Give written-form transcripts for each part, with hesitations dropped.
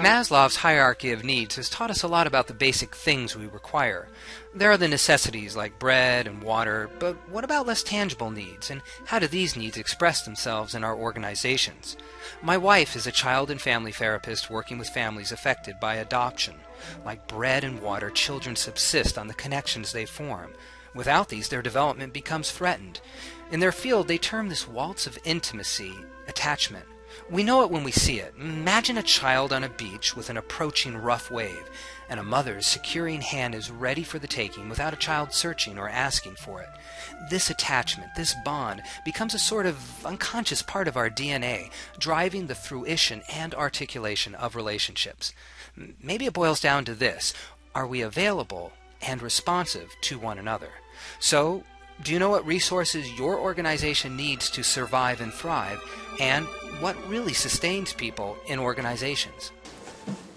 Maslow's hierarchy of needs has taught us a lot about the basic things we require. There are the necessities like bread and water, but what about less tangible needs, and how do these needs express themselves in our organizations? My wife is a child and family therapist working with families affected by adoption. Like bread and water, children subsist on the connections they form. Without these, their development becomes threatened. In their field, they term this waltz of intimacy attachment. We know it when we see it. Imagine a child on a beach with an approaching rough wave, and a mother's securing hand is ready for the taking without a child searching or asking for it. This attachment, this bond, becomes a sort of unconscious part of our DNA, driving the fruition and articulation of relationships. Maybe it boils down to this: are we available and responsive to one another? So, do you know what resources your organization needs to survive and thrive, and what really sustains people in organizations?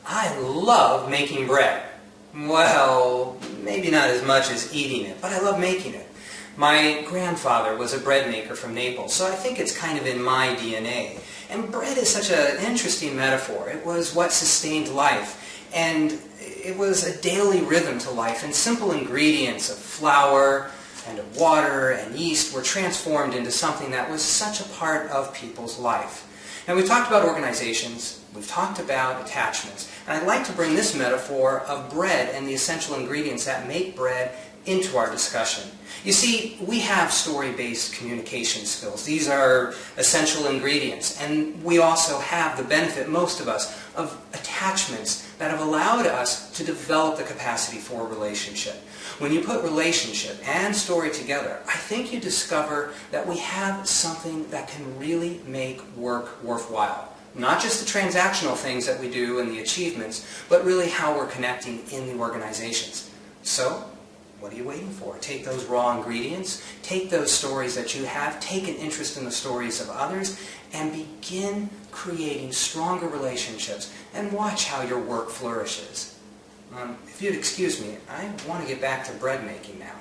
I love making bread. Well, maybe not as much as eating it, but I love making it. My grandfather was a bread maker from Naples, so I think it's kind of in my DNA. And bread is such an interesting metaphor. It was what sustained life, and it was a daily rhythm to life, and simple ingredients of flour and of water and yeast were transformed into something that was such a part of people's life. Now, we've talked about organizations, we've talked about attachments, and I'd like to bring this metaphor of bread and the essential ingredients that make bread into our discussion. You see, we have story-based communication skills. These are essential ingredients, and we also have the benefit, most of us, of attachments that have allowed us to develop the capacity for relationship. When you put relationship and story together, I think you discover that we have something that can really make work worthwhile. Not just the transactional things that we do and the achievements, but really how we're connecting in the organizations. So, what are you waiting for? Take those raw ingredients, take those stories that you have, take an interest in the stories of others, and begin creating stronger relationships, and watch how your work flourishes. If you'd excuse me, I want to get back to bread making now.